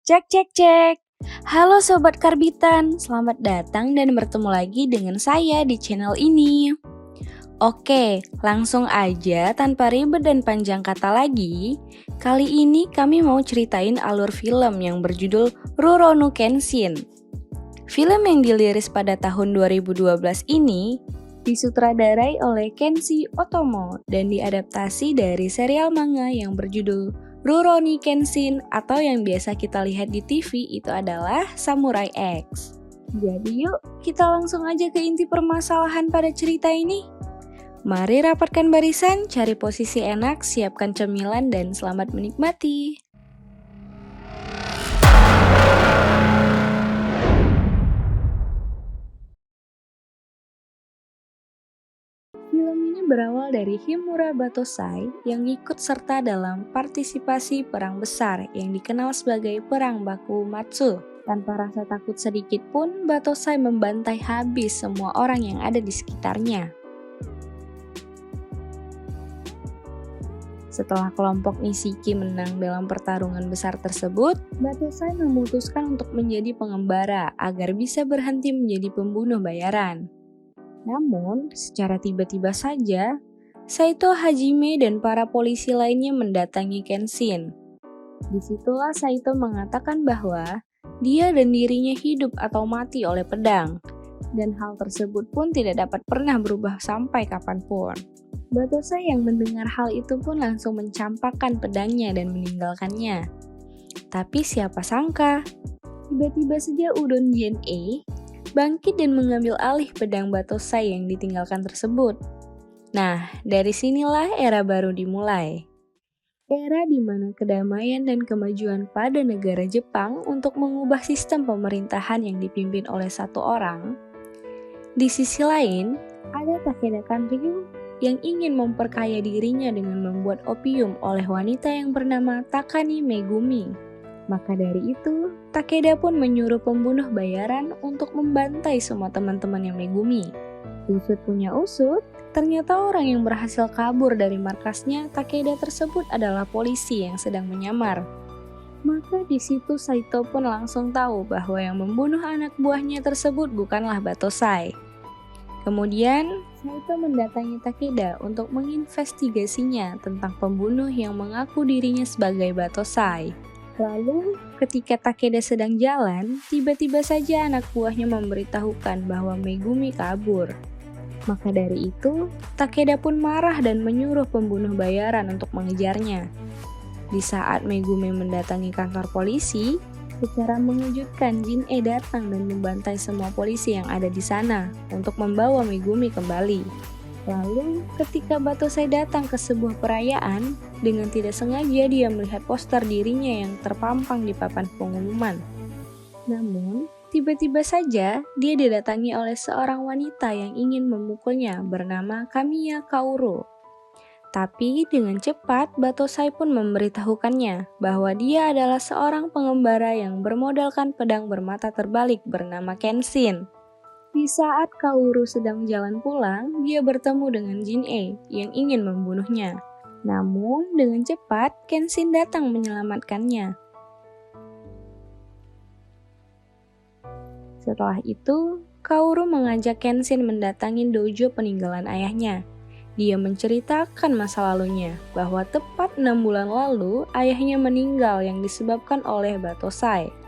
Cek cek cek. Halo Sobat Karbitan, selamat datang dan bertemu lagi dengan saya di channel ini. Oke, langsung aja tanpa ribet dan panjang kata lagi. Kali ini kami mau ceritain alur film yang berjudul Rurouni Kenshin. Film yang diliris pada tahun 2012 ini disutradarai oleh Kenshi Otomo dan diadaptasi dari serial manga yang berjudul Rurouni Kenshin atau yang biasa kita lihat di TV itu adalah Samurai X. Jadi yuk kita langsung aja ke inti permasalahan pada cerita ini. Mari rapatkan barisan, cari posisi enak, siapkan cemilan dan selamat menikmati. Film ini berawal dari Himura Batosai yang ikut serta dalam partisipasi perang besar yang dikenal sebagai Perang Bakumatsu. Tanpa rasa takut sedikit pun, Batosai membantai habis semua orang yang ada di sekitarnya. Setelah kelompok Nishiki menang dalam pertarungan besar tersebut, Batosai memutuskan untuk menjadi pengembara agar bisa berhenti menjadi pembunuh bayaran. Namun, secara tiba-tiba saja, Saito Hajime dan para polisi lainnya mendatangi Kenshin. Disitulah Saito mengatakan bahwa dia dan dirinya hidup atau mati oleh pedang, dan hal tersebut pun tidak dapat pernah berubah sampai kapanpun. Batosai yang mendengar hal itu pun langsung mencampakkan pedangnya dan meninggalkannya. Tapi siapa sangka, tiba-tiba saja Udon Jin-e bangkit dan mengambil alih pedang Batosai yang ditinggalkan tersebut. Nah, dari sinilah era baru dimulai. Era di mana kedamaian dan kemajuan pada negara Jepang untuk mengubah sistem pemerintahan yang dipimpin oleh satu orang. Di sisi lain, ada Takeda Kanryu yang ingin memperkaya dirinya dengan membuat opium oleh wanita yang bernama Takane Megumi. Maka dari itu, Takeda pun menyuruh pembunuh bayaran untuk membantai semua teman-temannya Megumi. Usut punya usut, ternyata orang yang berhasil kabur dari markasnya Takeda tersebut adalah polisi yang sedang menyamar. Maka di situ Saito pun langsung tahu bahwa yang membunuh anak buahnya tersebut bukanlah Batosai. Kemudian, Saito mendatangi Takeda untuk menginvestigasinya tentang pembunuh yang mengaku dirinya sebagai Batosai. Lalu, ketika Takeda sedang jalan, tiba-tiba saja anak buahnya memberitahukan bahwa Megumi kabur. Maka dari itu, Takeda pun marah dan menyuruh pembunuh bayaran untuk mengejarnya. Di saat Megumi mendatangi kantor polisi, secara mengejutkan Jin-e datang dan membantai semua polisi yang ada di sana untuk membawa Megumi kembali. Lalu, ketika Batosai datang ke sebuah perayaan, dengan tidak sengaja dia melihat poster dirinya yang terpampang di papan pengumuman. Namun, tiba-tiba saja dia didatangi oleh seorang wanita yang ingin memukulnya bernama Kamiya Kaoru. Tapi dengan cepat Batosai pun memberitahukannya bahwa dia adalah seorang pengembara yang bermodalkan pedang bermata terbalik bernama Kenshin. Di saat Kaoru sedang jalan pulang, dia bertemu dengan Jin-e yang ingin membunuhnya. Namun, dengan cepat, Kenshin datang menyelamatkannya. Setelah itu, Kaoru mengajak Kenshin mendatangi dojo peninggalan ayahnya. Dia menceritakan masa lalunya, bahwa tepat 6 bulan lalu, ayahnya meninggal yang disebabkan oleh Batosai.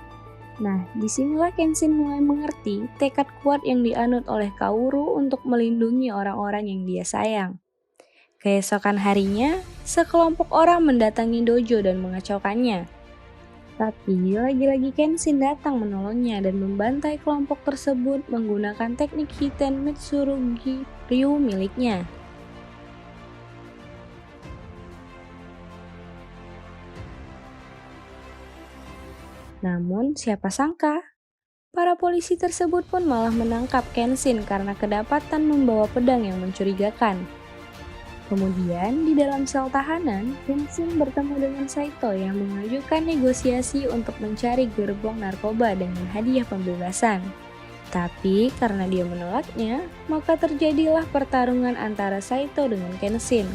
Nah, disinilah Kenshin mulai mengerti tekad kuat yang dianut oleh Kaoru untuk melindungi orang-orang yang dia sayang. Keesokan harinya, sekelompok orang mendatangi dojo dan mengacaukannya. Tapi lagi-lagi Kenshin datang menolongnya dan membantai kelompok tersebut menggunakan teknik Hiten Mitsurugi Ryu miliknya. Namun, siapa sangka, para polisi tersebut pun malah menangkap Kenshin karena kedapatan membawa pedang yang mencurigakan. Kemudian, di dalam sel tahanan, Kenshin bertemu dengan Saito yang mengajukan negosiasi untuk mencari gerbong narkoba dengan hadiah pembebasan. Tapi, karena dia menolaknya, maka terjadilah pertarungan antara Saito dengan Kenshin.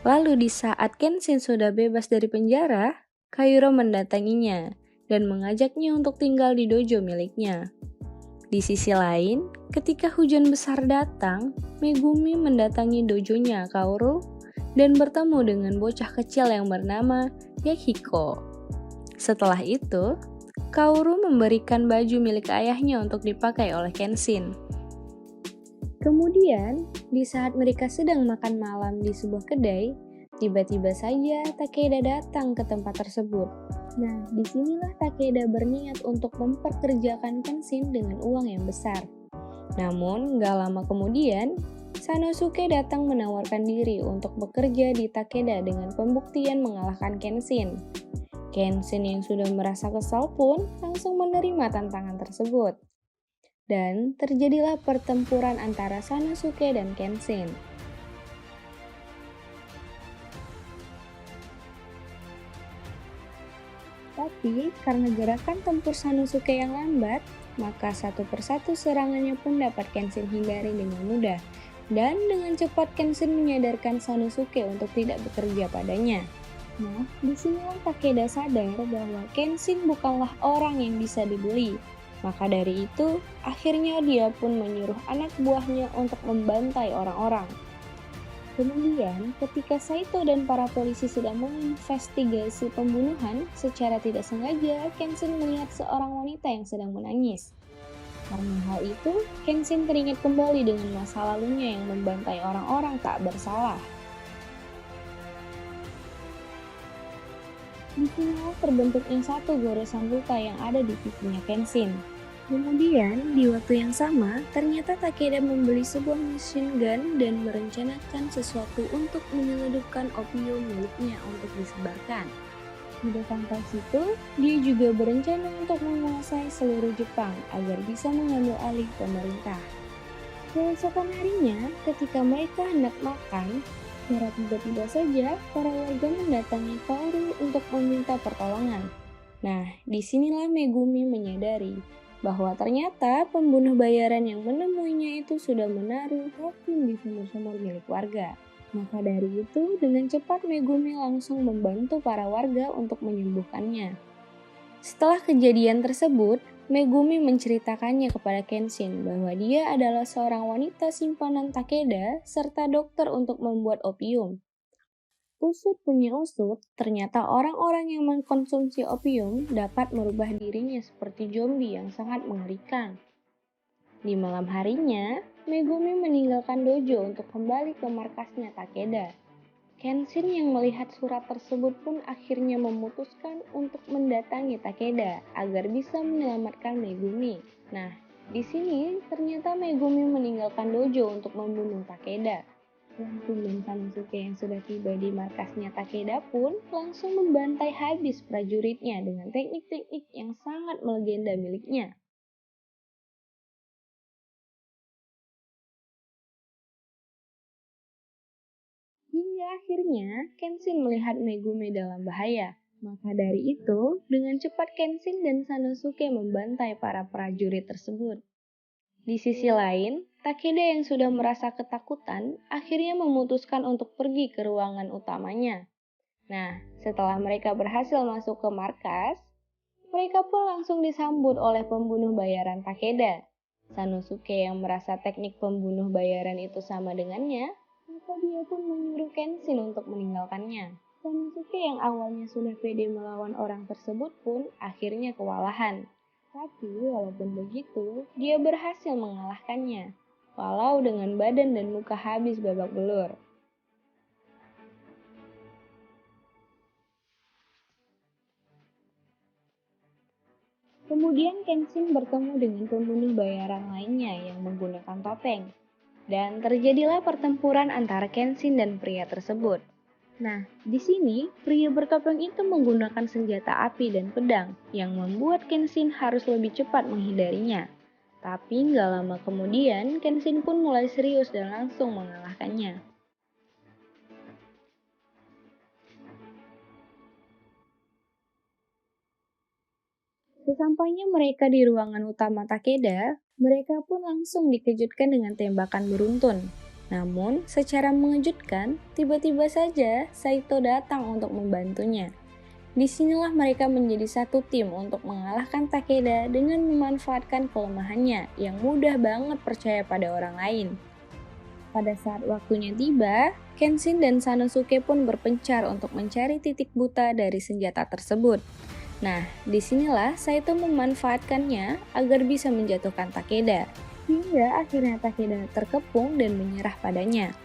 Lalu di saat Kenshin sudah bebas dari penjara, Kairo mendatanginya dan mengajaknya untuk tinggal di dojo miliknya. Di sisi lain, ketika hujan besar datang, Megumi mendatangi dojonya Kaoru dan bertemu dengan bocah kecil yang bernama Yahiko. Setelah itu, Kaoru memberikan baju milik ayahnya untuk dipakai oleh Kenshin. Kemudian, di saat mereka sedang makan malam di sebuah kedai, tiba-tiba saja Takeda datang ke tempat tersebut. Nah, disinilah Takeda berniat untuk memperkerjakan Kenshin dengan uang yang besar. Namun, gak lama kemudian, Sanosuke datang menawarkan diri untuk bekerja di Takeda dengan pembuktian mengalahkan Kenshin. Kenshin yang sudah merasa kesal pun langsung menerima tantangan tersebut. Dan terjadilah pertempuran antara Sanosuke dan Kenshin. Tapi karena gerakan tempur Sanosuke yang lambat, maka satu persatu serangannya pun dapat Kenshin hindari dengan mudah. Dan dengan cepat Kenshin menyadarkan Sanosuke untuk tidak bekerja padanya. Nah, disinilah Takeda sadar bahwa Kenshin bukanlah orang yang bisa dibeli. Maka dari itu, akhirnya dia pun menyuruh anak buahnya untuk membantai orang-orang. Kemudian, ketika Saito dan para polisi sedang menginvestigasi pembunuhan, secara tidak sengaja Kenshin melihat seorang wanita yang sedang menangis. Karena hal itu, Kenshin teringat kembali dengan masa lalunya yang membantai orang-orang tak bersalah. Di sini terbentuknya satu goresan luka yang ada di pipinya Kenshin. Kemudian, di waktu yang sama, ternyata Takeda membeli sebuah machine gun dan merencanakan sesuatu untuk menyelundupkan opium miliknya untuk disebarkan. Tidak sampai situ, dia juga berencana untuk menguasai seluruh Jepang agar bisa mengambil alih pemerintah. Keesokan harinya, ketika mereka hendak makan, secara tiba-tiba saja para warga mendatangi Kaoru untuk meminta pertolongan. Nah, disinilah Megumi menyadari bahwa ternyata pembunuh bayaran yang menemuinya itu sudah menaruh racun di sumur-sumur milik warga. Maka dari itu, dengan cepat Megumi langsung membantu para warga untuk menyembuhkannya. Setelah kejadian tersebut, Megumi menceritakannya kepada Kenshin bahwa dia adalah seorang wanita simpanan Takeda serta dokter untuk membuat opium. Usut punya usut, ternyata orang-orang yang mengkonsumsi opium dapat merubah dirinya seperti zombie yang sangat mengerikan. Di malam harinya, Megumi meninggalkan dojo untuk kembali ke markasnya Takeda. Kenshin yang melihat surat tersebut pun akhirnya memutuskan untuk mendatangi Takeda agar bisa menyelamatkan Megumi. Nah, di sini ternyata Megumi meninggalkan dojo untuk membunuh Takeda. Langsung dan Sanosuke yang sudah tiba di markasnya Takeda pun langsung membantai habis prajuritnya dengan teknik-teknik yang sangat melegenda miliknya. Hingga akhirnya Kenshin melihat Megumi dalam bahaya. Maka dari itu, dengan cepat Kenshin dan Sanosuke membantai para prajurit tersebut. Di sisi lain, Takeda yang sudah merasa ketakutan akhirnya memutuskan untuk pergi ke ruangan utamanya. Nah, setelah mereka berhasil masuk ke markas, mereka pun langsung disambut oleh pembunuh bayaran Takeda. Sanosuke yang merasa teknik pembunuh bayaran itu sama dengannya, maka dia pun menyuruh Kenshin untuk meninggalkannya. Sanosuke yang awalnya sudah pede melawan orang tersebut pun akhirnya kewalahan. Tapi walaupun begitu, dia berhasil mengalahkannya, walau dengan badan dan muka habis babak belur. Kemudian Kenshin bertemu dengan pembunuh bayaran lainnya yang menggunakan topeng. Dan terjadilah pertempuran antara Kenshin dan pria tersebut. Nah, di sini pria bertopeng itu menggunakan senjata api dan pedang yang membuat Kenshin harus lebih cepat menghindarinya. Tapi nggak lama kemudian, Kenshin pun mulai serius dan langsung mengalahkannya. Sesampainya mereka di ruangan utama Takeda, mereka pun langsung dikejutkan dengan tembakan beruntun. Namun, secara mengejutkan, tiba-tiba saja Saito datang untuk membantunya. Disinilah mereka menjadi satu tim untuk mengalahkan Takeda dengan memanfaatkan kelemahannya yang mudah banget percaya pada orang lain. Pada saat waktunya tiba, Kenshin dan Sanosuke pun berpencar untuk mencari titik buta dari senjata tersebut. Nah, disinilah Saito memanfaatkannya agar bisa menjatuhkan Takeda, hingga akhirnya Takeda terkepung dan menyerah padanya.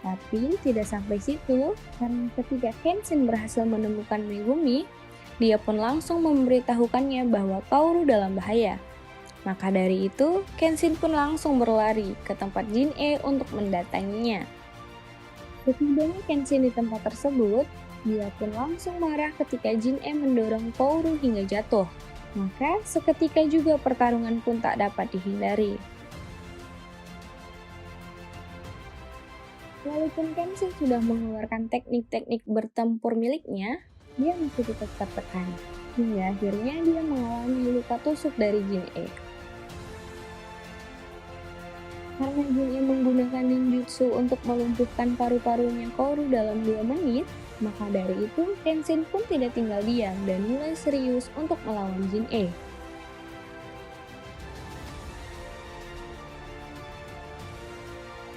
Tapi tidak sampai situ, karena ketika Kenshin berhasil menemukan Megumi, dia pun langsung memberitahukannya bahwa Kaoru dalam bahaya. Maka dari itu, Kenshin pun langsung berlari ke tempat Jin-E untuk mendatanginya. Setibanya Kenshin di tempat tersebut, dia pun langsung marah ketika Jin-E mendorong Kaoru hingga jatuh. Maka seketika juga pertarungan pun tak dapat dihindari. Walaupun Kenshin sudah mengeluarkan teknik-teknik bertempur miliknya, dia masih tetap tertekan. Hingga akhirnya dia mengalami luka tusuk dari Jin-E. Karena Jin-E menggunakan ninjutsu untuk melumpuhkan paru-parunya Kaoru dalam 2 menit, maka dari itu Kenshin pun tidak tinggal diam dan mulai serius untuk melawan Jin-E.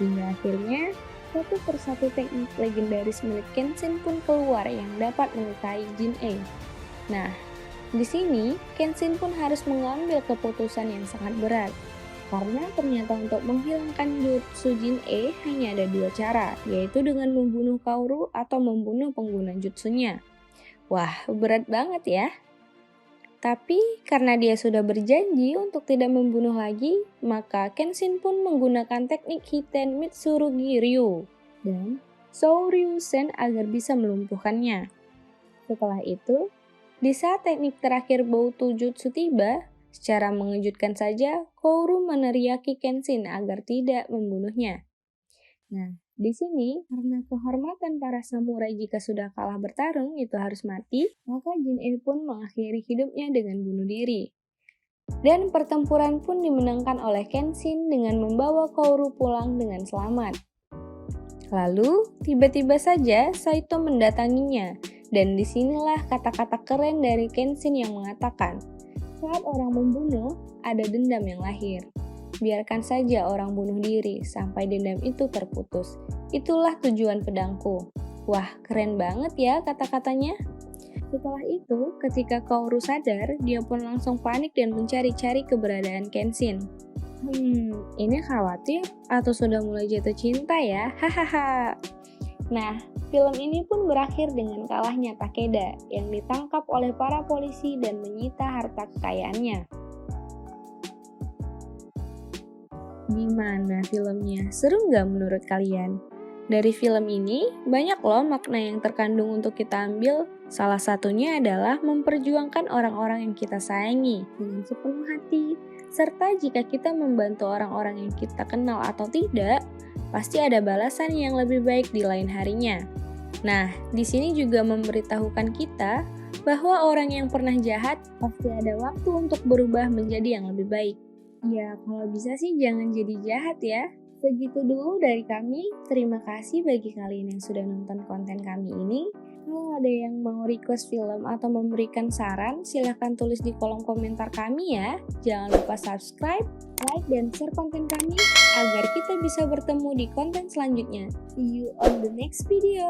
Hingga akhirnya, satu persatu teknik legendaris milik Kenshin pun keluar yang dapat melukai Jin-E. Nah, di sini Kenshin pun harus mengambil keputusan yang sangat berat. Karena ternyata untuk menghilangkan jutsu Jin-E hanya ada 2 cara, yaitu dengan membunuh Kaoru atau membunuh pengguna jutsunya. Wah, berat banget ya. Tapi karena dia sudah berjanji untuk tidak membunuh lagi, maka Kenshin pun menggunakan teknik Hiten Mitsurugi Ryu dan Shoryuken agar bisa melumpuhkannya. Setelah itu, di saat teknik terakhir Boutu Jutsu tiba, secara mengejutkan saja Kaoru meneriaki Kenshin agar tidak membunuhnya. Nah, di sini, karena kehormatan para samurai jika sudah kalah bertarung itu harus mati, maka Jin-E pun mengakhiri hidupnya dengan bunuh diri. Dan pertempuran pun dimenangkan oleh Kenshin dengan membawa Kaoru pulang dengan selamat. Lalu, tiba-tiba saja Saito mendatanginya, dan disinilah kata-kata keren dari Kenshin yang mengatakan, saat orang membunuh, ada dendam yang lahir. Biarkan saja orang bunuh diri sampai dendam itu terputus. Itulah tujuan pedangku. Wah, keren banget ya kata-katanya. Setelah itu, ketika Kaoru sadar, dia pun langsung panik dan mencari-cari keberadaan Kenshin. Ini khawatir atau sudah mulai jatuh cinta ya? Hahaha. Nah, film ini pun berakhir dengan kalahnya Takeda yang ditangkap oleh para polisi dan menyita harta kekayaannya. Gimana filmnya? Seru nggak menurut kalian? Dari film ini, banyak loh makna yang terkandung untuk kita ambil. Salah satunya adalah memperjuangkan orang-orang yang kita sayangi dengan sepenuh hati. Serta jika kita membantu orang-orang yang kita kenal atau tidak, pasti ada balasan yang lebih baik di lain harinya. Nah, di sini juga memberitahukan kita bahwa orang yang pernah jahat pasti ada waktu untuk berubah menjadi yang lebih baik. Ya, kalau bisa sih jangan jadi jahat ya. Segitu dulu dari kami. Terima kasih bagi kalian yang sudah nonton konten kami ini. Kalau ada yang mau request film atau memberikan saran, silahkan tulis di kolom komentar kami ya. Jangan lupa subscribe, like, dan share konten kami agar kita bisa bertemu di konten selanjutnya. See you on the next video.